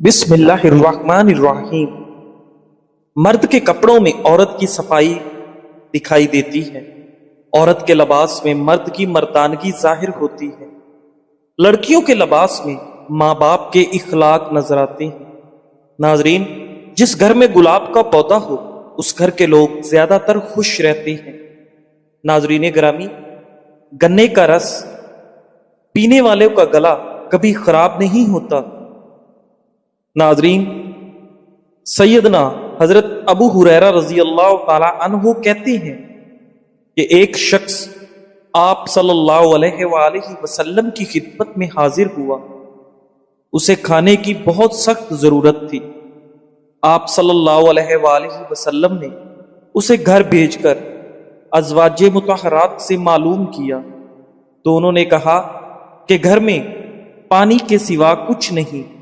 بسم اللہ الرحمن الرحیم۔ مرد کے کپڑوں میں عورت کی صفائی دکھائی دیتی ہے۔ عورت کے لباس میں مرد کی مردانگی ظاہر ہوتی ہے۔ لڑکیوں کے لباس میں ماں باپ کے اخلاق نظر آتے ہیں۔ ناظرین، جس گھر میں گلاب کا پودا ہو اس گھر کے لوگ زیادہ تر خوش رہتے ہیں۔ ناظرین گرامی، گنے کا رس پینے والوں کا گلا کبھی خراب نہیں ہوتا۔ ناظرین، سیدنا حضرت ابو ہریرہ رضی اللہ تعالی عنہ کہتے ہیں کہ ایک شخص آپ صلی اللہ علیہ وآلہ وسلم کی خدمت میں حاضر ہوا۔ اسے کھانے کی بہت سخت ضرورت تھی۔ آپ صلی اللہ علیہ وآلہ وسلم نے اسے گھر بھیج کر ازواج مطہرات سے معلوم کیا تو انہوں نے کہا کہ گھر میں پانی کے سوا کچھ نہیں۔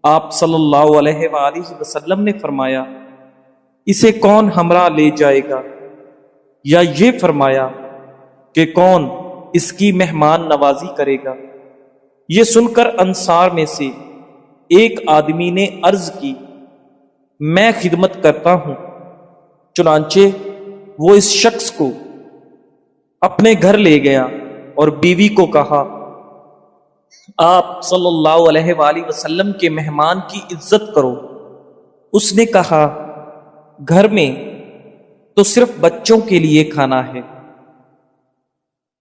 آپ صلی اللہ علیہ وآلہ وسلم نے فرمایا، اسے کون ہمراہ لے جائے گا؟ یا یہ فرمایا کہ کون اس کی مہمان نوازی کرے گا؟ یہ سن کر انصار میں سے ایک آدمی نے عرض کی، میں خدمت کرتا ہوں۔ چنانچہ وہ اس شخص کو اپنے گھر لے گیا اور بیوی کو کہا، آپ صلی اللہ علیہ وآلہ وسلم کے مہمان کی عزت کرو۔ اس نے کہا، گھر میں تو صرف بچوں کے لیے کھانا ہے۔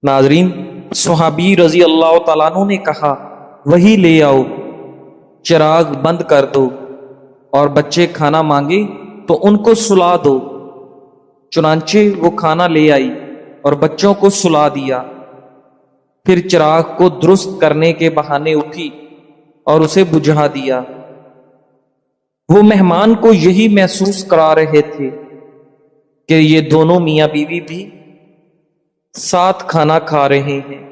ناظرین، صحابی رضی اللہ تعالیٰ عنہ نے کہا، وہی لے آؤ، چراغ بند کر دو، اور بچے کھانا مانگے تو ان کو سلا دو۔ چنانچہ وہ کھانا لے آئی اور بچوں کو سلا دیا۔ پھر چراغ کو درست کرنے کے بہانے اٹھی اور اسے بجھا دیا۔ وہ مہمان کو یہی محسوس کرا رہے تھے کہ یہ دونوں میاں بیوی بھی ساتھ کھانا کھا رہے ہیں۔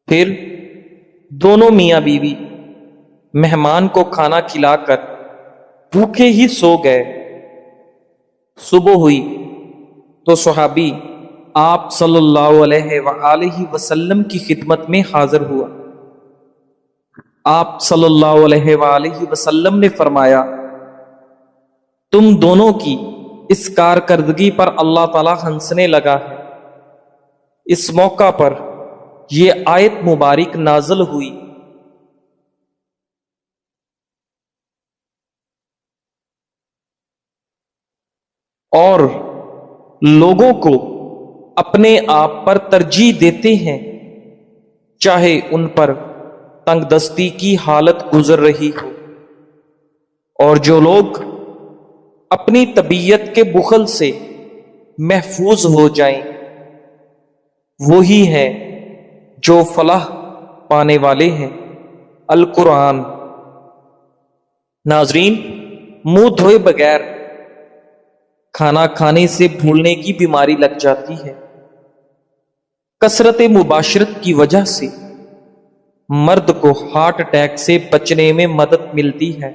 پھر دونوں میاں بیوی مہمان کو کھانا کھلا کر بھوکے ہی سو گئے۔ صبح ہوئی تو صحابی آپ صلی اللہ علیہ وآلہ وسلم کی خدمت میں حاضر ہوا۔ آپ صلی اللہ علیہ وآلہ وسلم نے فرمایا، تم دونوں کی اس کارکردگی پر اللہ تعالی ہنسنے لگا ہے۔ اس موقع پر یہ آیت مبارک نازل ہوئی، اور لوگوں کو اپنے آپ پر ترجیح دیتے ہیں، چاہے ان پر تنگ دستی کی حالت گزر رہی ہو۔ اور جو لوگ اپنی طبیعت کے بخل سے محفوظ ہو جائیں وہی ہیں جو فلاح پانے والے ہیں۔ القرآن۔ ناظرین، منہ دھوئے بغیر کھانا کھانے سے بھولنے کی بیماری لگ جاتی ہے۔ کثرت مباشرت کی وجہ سے مرد کو ہارٹ اٹیک سے بچنے میں مدد ملتی ہے۔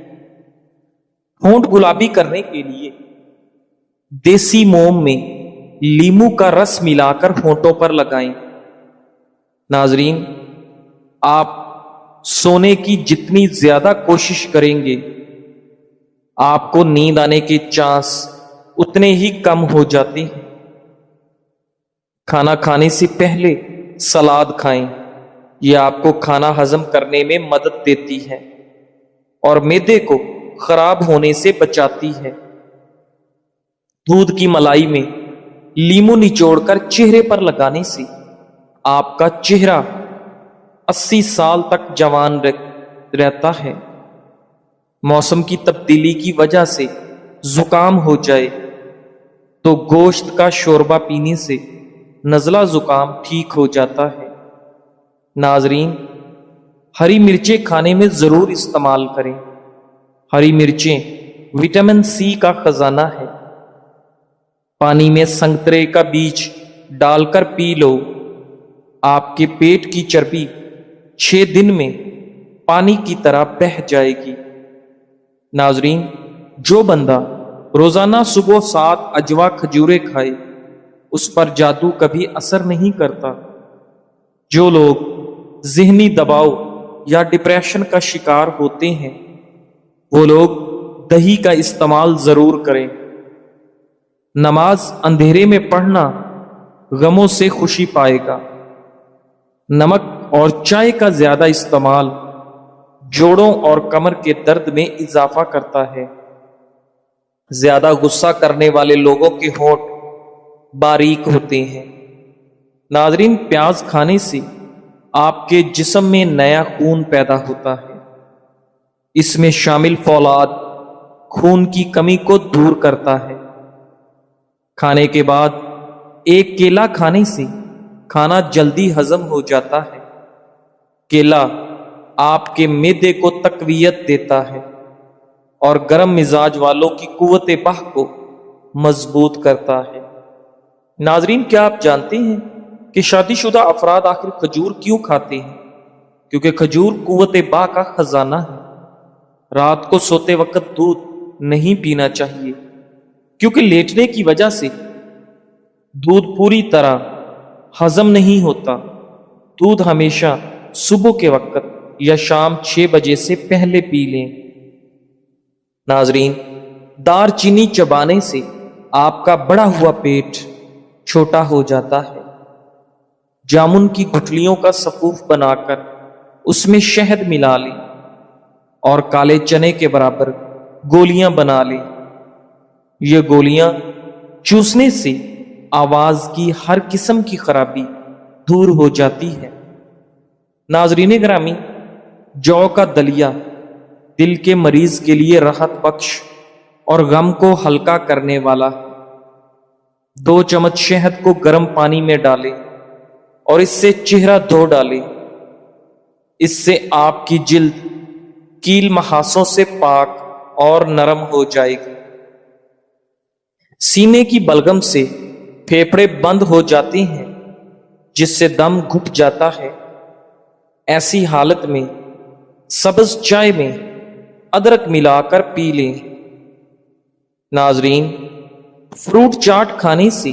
ہونٹ گلابی کرنے کے لیے دیسی موم میں لیمو کا رس ملا کر ہونٹوں پر لگائیں۔ ناظرین، آپ سونے کی جتنی زیادہ کوشش کریں گے آپ کو نیند آنے کے چانس اتنے ہی کم ہو جاتے ہیں۔ کھانا کھانے سے پہلے سلاد کھائیں، یہ آپ کو کھانا ہضم کرنے میں مدد دیتی ہے اور معدے کو خراب ہونے سے بچاتی ہے۔ دودھ کی ملائی میں لیمو نچوڑ کر چہرے پر لگانے سے آپ کا چہرہ 80 سال تک جوان رہتا ہے۔ موسم کی تبدیلی کی وجہ سے زکام ہو جائے تو گوشت کا شوربہ پینے سے نزلہ زکام ٹھیک ہو جاتا ہے۔ ناظرین، ہری مرچیں کھانے میں ضرور استعمال کریں۔ ہری مرچیں وٹامن سی کا خزانہ ہے۔ پانی میں سنترے کا بیج ڈال کر پی لو، آپ کے پیٹ کی چربی 6 دن میں پانی کی طرح بہہ جائے گی۔ ناظرین، جو بندہ روزانہ صبح 7 عجوا کھجوریں کھائے اس پر جادو کبھی اثر نہیں کرتا۔ جو لوگ ذہنی دباؤ یا ڈپریشن کا شکار ہوتے ہیں وہ لوگ دہی کا استعمال ضرور کریں۔ نماز اندھیرے میں پڑھنا غموں سے خوشی پائے گا۔ نمک اور چائے کا زیادہ استعمال جوڑوں اور کمر کے درد میں اضافہ کرتا ہے۔ زیادہ غصہ کرنے والے لوگوں کے ہونٹ باریک ہوتے ہیں۔ ناظرین، پیاز کھانے سے آپ کے جسم میں نیا خون پیدا ہوتا ہے۔ اس میں شامل فولاد خون کی کمی کو دور کرتا ہے۔ کھانے کے بعد ایک کیلا کھانے سے کھانا جلدی ہضم ہو جاتا ہے۔ کیلا آپ کے معدے کو تقویت دیتا ہے اور گرم مزاج والوں کی قوت بح کو مضبوط کرتا ہے۔ ناظرین، کیا آپ جانتے ہیں کہ شادی شدہ افراد آخر کھجور کیوں کھاتے ہیں؟ کیونکہ کھجور قوت بح کا خزانہ ہے۔ رات کو سوتے وقت دودھ نہیں پینا چاہیے، کیونکہ لیٹنے کی وجہ سے دودھ پوری طرح ہضم نہیں ہوتا۔ دودھ ہمیشہ صبح کے وقت یا شام 6 بجے سے پہلے پی لیں۔ ناظرین، دار چینی چبانے سے آپ کا بڑا ہوا پیٹ چھوٹا ہو جاتا ہے۔ جامن کی گٹھلیوں کا سفوف بنا کر اس میں شہد ملا لیں اور کالے چنے کے برابر گولیاں بنا لیں۔ یہ گولیاں چوسنے سے آواز کی ہر قسم کی خرابی دور ہو جاتی ہے۔ ناظرین گرامی، جو کا دلیا دل کے مریض کے لیے راحت بخش اور غم کو ہلکا کرنے والا ہے۔ 2 چمچ شہد کو گرم پانی میں ڈالیں اور اس سے چہرہ دھو ڈالیں۔ اس سے آپ کی جلد کیل محاسوں سے پاک اور نرم ہو جائے گی۔ سینے کی بلغم سے پھیپھڑے بند ہو جاتے ہیں، جس سے دم گھٹ جاتا ہے۔ ایسی حالت میں سبز چائے میں ادرک ملا کر پی لیں۔ ناظرین، فروٹ چاٹ کھانے سے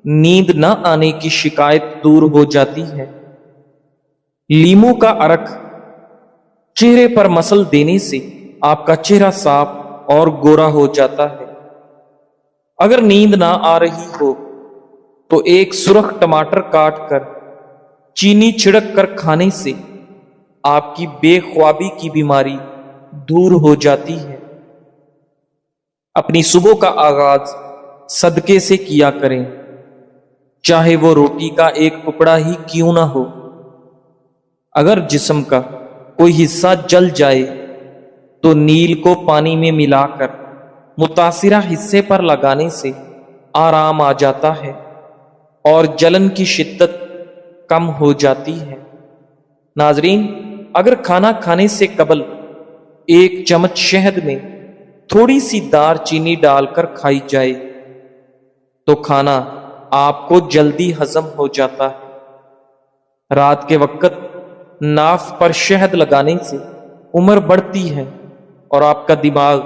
نیند نہ آنے کی شکایت دور ہو جاتی ہے۔ لیموں کا عرق چہرے پر مسل دینے سے آپ کا چہرہ صاف اور گورا ہو جاتا ہے۔ اگر نیند نہ آ رہی ہو تو ایک سرخ ٹماٹر کاٹ کر چینی چھڑک کر کھانے سے آپ کی بے خوابی کی بیماری دور ہو جاتی ہے۔ اپنی صبح کا آغاز صدقے سے کیا کریں، چاہے وہ روٹی کا ایک ٹکڑا ہی کیوں نہ ہو۔ اگر جسم کا کوئی حصہ جل جائے تو نیل کو پانی میں ملا کر متاثرہ حصے پر لگانے سے آرام آ جاتا ہے اور جلن کی شدت کم ہو جاتی ہے۔ ناظرین، اگر کھانا کھانے سے قبل 1 چمچ شہد میں تھوڑی سی دار چینی ڈال کر کھائی جائے تو کھانا آپ کو جلدی ہضم ہو جاتا ہے۔ رات کے وقت ناف پر شہد لگانے سے عمر بڑھتی ہے اور آپ کا دماغ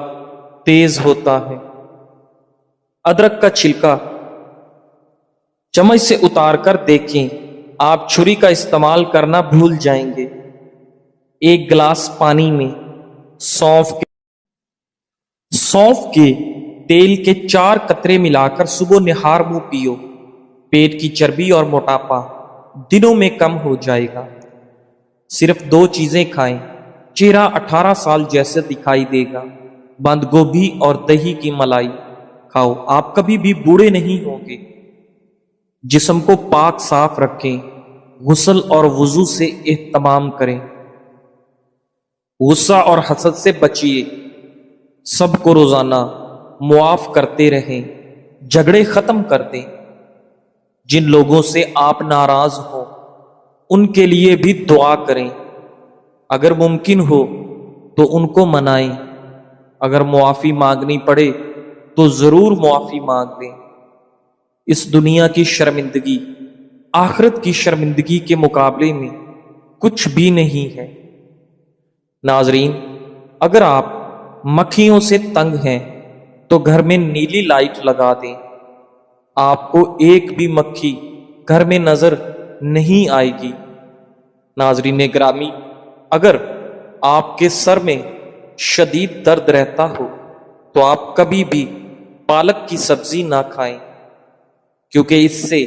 تیز ہوتا ہے۔ ادرک کا چھلکا چمچ سے اتار کر دیکھیں، آپ چھری کا استعمال کرنا بھول جائیں گے۔ 1 گلاس پانی میں سونف کے تیل کے 4 قطرے ملا کر صبح نہار منہ پیو۔ پیٹ کی چربی اور موٹاپا دنوں میں کم ہو جائے گا۔ صرف 2 چیزیں کھائیں، چہرہ 18 سال جیسے دکھائی دے گا۔ بند گوبھی اور دہی کی ملائی کھاؤ، آپ کبھی بھی بوڑھے نہیں ہوں گے۔ جسم کو پاک صاف رکھیں، غسل اور وضو سے اہتمام کریں۔ غصہ اور حسد سے بچیے، سب کو روزانہ معاف کرتے رہیں، جھگڑے ختم کر دیں۔ جن لوگوں سے آپ ناراض ہوں ان کے لیے بھی دعا کریں۔ اگر ممکن ہو تو ان کو منائیں۔ اگر معافی مانگنی پڑے تو ضرور معافی مانگ لیں۔ اس دنیا کی شرمندگی آخرت کی شرمندگی کے مقابلے میں کچھ بھی نہیں ہے۔ ناظرین، اگر آپ مکھیوں سے تنگ ہیں تو گھر میں نیلی لائٹ لگا دیں۔ آپ کو ایک بھی مکھی گھر میں نظر نہیں آئے گی۔ ناظرین گرامی، اگر آپ کے سر میں شدید درد رہتا ہو تو آپ کبھی بھی پالک کی سبزی نہ کھائیں، کیونکہ اس سے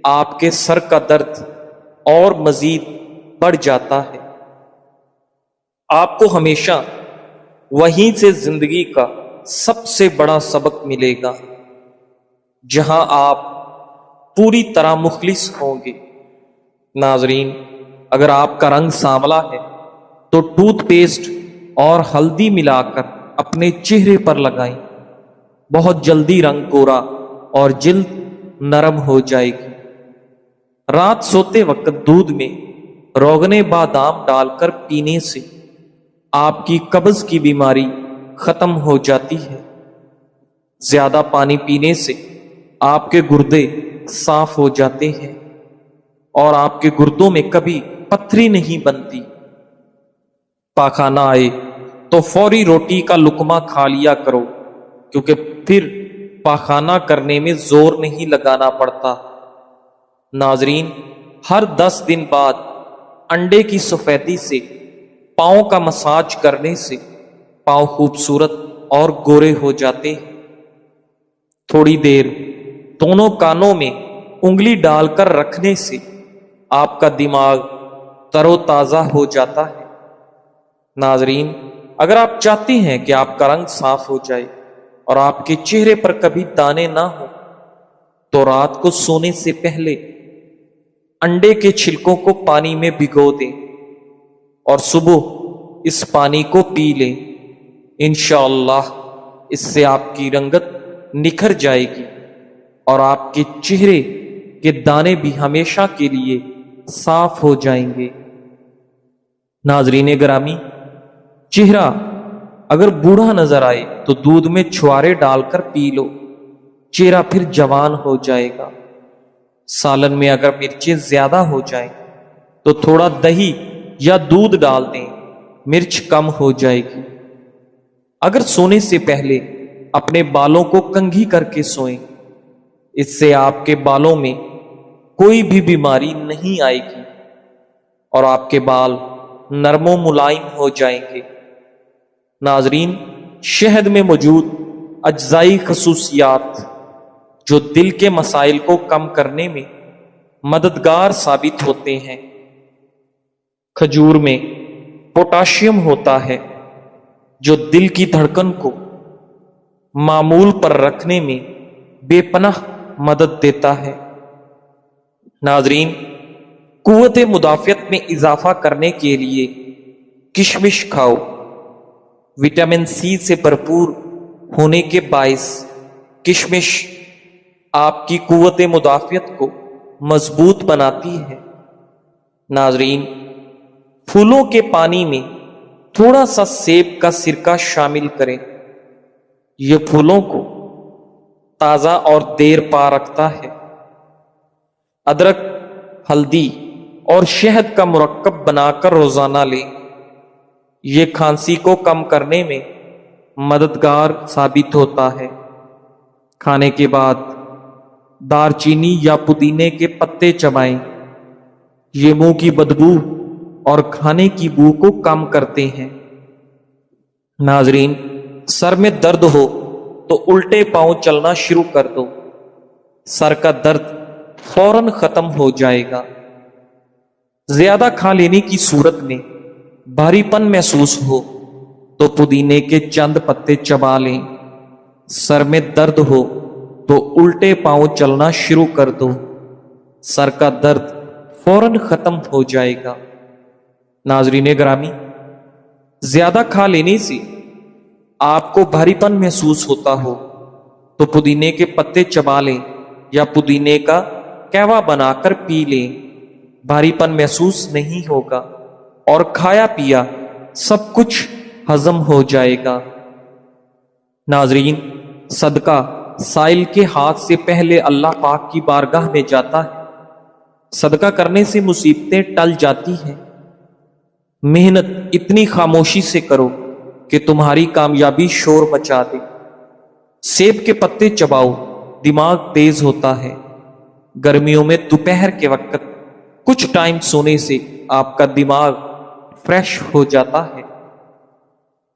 آپ کے سر کا درد اور مزید بڑھ جاتا ہے۔ آپ کو ہمیشہ وہیں سے زندگی کا سب سے بڑا سبق ملے گا جہاں آپ پوری طرح مخلص ہوں گے۔ ناظرین، اگر آپ کا رنگ سانولا ہے تو ٹوتھ پیسٹ اور ہلدی ملا کر اپنے چہرے پر لگائیں، بہت جلدی رنگ گورا اور جلد نرم ہو جائے گی۔ رات سوتے وقت دودھ میں روغن بادام ڈال کر پینے سے آپ کی قبض کی بیماری ختم ہو جاتی ہے۔ زیادہ پانی پینے سے آپ کے گردے صاف ہو جاتے ہیں اور آپ کے گردوں میں کبھی پتھری نہیں بنتی۔ پاخانہ آئے تو فوری روٹی کا لقمہ کھا لیا کرو، کیونکہ پھر پاخانہ کرنے میں زور نہیں لگانا پڑتا۔ ناظرین، ہر 10 دن بعد انڈے کی سفیدی سے پاؤں کا مساج کرنے سے پاؤں خوبصورت اور گورے ہو جاتے ہیں۔ تھوڑی دیر دونوں کانوں میں انگلی ڈال کر رکھنے سے آپ کا دماغ تر و تازہ ہو جاتا ہے۔ ناظرین، اگر آپ چاہتے ہیں کہ آپ کا رنگ صاف ہو جائے اور آپ کے چہرے پر کبھی دانے نہ ہو تو رات کو سونے سے پہلے انڈے کے چھلکوں کو پانی میں بھگو دیں اور صبح اس پانی کو پی لیں۔ انشاءاللہ اس سے آپ کی رنگت نکھر جائے گی اور آپ کے چہرے کے دانے بھی ہمیشہ کے لیے صاف ہو جائیں گے۔ ناظرین گرامی، چہرہ اگر بوڑھا نظر آئے تو دودھ میں چھوارے ڈال کر پی لو، چہرہ پھر جوان ہو جائے گا۔ سالن میں اگر مرچیں زیادہ ہو جائیں تو تھوڑا دہی یا دودھ ڈال دیں، مرچ کم ہو جائے گی۔ اگر سونے سے پہلے اپنے بالوں کو کنگھی کر کے سوئیں، اس سے آپ کے بالوں میں کوئی بھی بیماری نہیں آئے گی اور آپ کے بال نرم و ملائم ہو جائیں گے۔ ناظرین، شہد میں موجود اجزائی خصوصیات جو دل کے مسائل کو کم کرنے میں مددگار ثابت ہوتے ہیں۔ کھجور میں پوٹاشیم ہوتا ہے جو دل کی دھڑکن کو معمول پر رکھنے میں بے پناہ مدد دیتا ہے۔ ناظرین، قوت مدافعت میں اضافہ کرنے کے لیے کشمش کھاؤ۔ وٹامن سی سے بھرپور ہونے کے باعث کشمش آپ کی قوت مدافعت کو مضبوط بناتی ہے۔ ناظرین، پھولوں کے پانی میں تھوڑا سا سیب کا سرکہ شامل کریں، یہ پھولوں کو تازہ اور دیر پا رکھتا ہے۔ ادرک، ہلدی اور شہد کا مرکب بنا کر روزانہ لیں، یہ کھانسی کو کم کرنے میں مددگار ثابت ہوتا ہے۔ کھانے کے بعد دار چینی یا پودینے کے پتے چبائیں، یہ منہ کی بدبو اور کھانے کی بو کو کم کرتے ہیں۔ ناظرین، سر میں درد ہو تو الٹے پاؤں چلنا شروع کر دو، سر کا درد فوراً ختم ہو جائے گا۔ زیادہ کھا لینے کی صورت میں بھاری پن محسوس ہو تو پودینے کے چند پتے چبا لیں۔ سر میں درد ہو تو الٹے پاؤں چلنا شروع کر دو، سر کا درد فوراً ختم ہو جائے گا۔ ناظرین گرامی، زیادہ کھا لینے سے آپ کو بھاری پن محسوس ہوتا ہو تو پودینے کے پتے چبا لیں یا پودینے کا قہوہ بنا کر پی لیں، بھاری پن محسوس نہیں ہوگا اور کھایا پیا سب کچھ ہضم ہو جائے گا۔ ناظرین، صدقہ سائل کے ہاتھ سے پہلے اللہ پاک کی بارگاہ میں جاتا ہے۔ صدقہ کرنے سے مصیبتیں ٹل جاتی ہیں۔ محنت اتنی خاموشی سے کرو کہ تمہاری کامیابی شور مچا دے۔ سیب کے پتے چباؤ، دماغ تیز ہوتا ہے۔ گرمیوں میں دوپہر کے وقت کچھ ٹائم سونے سے آپ کا دماغ فریش ہو جاتا ہے۔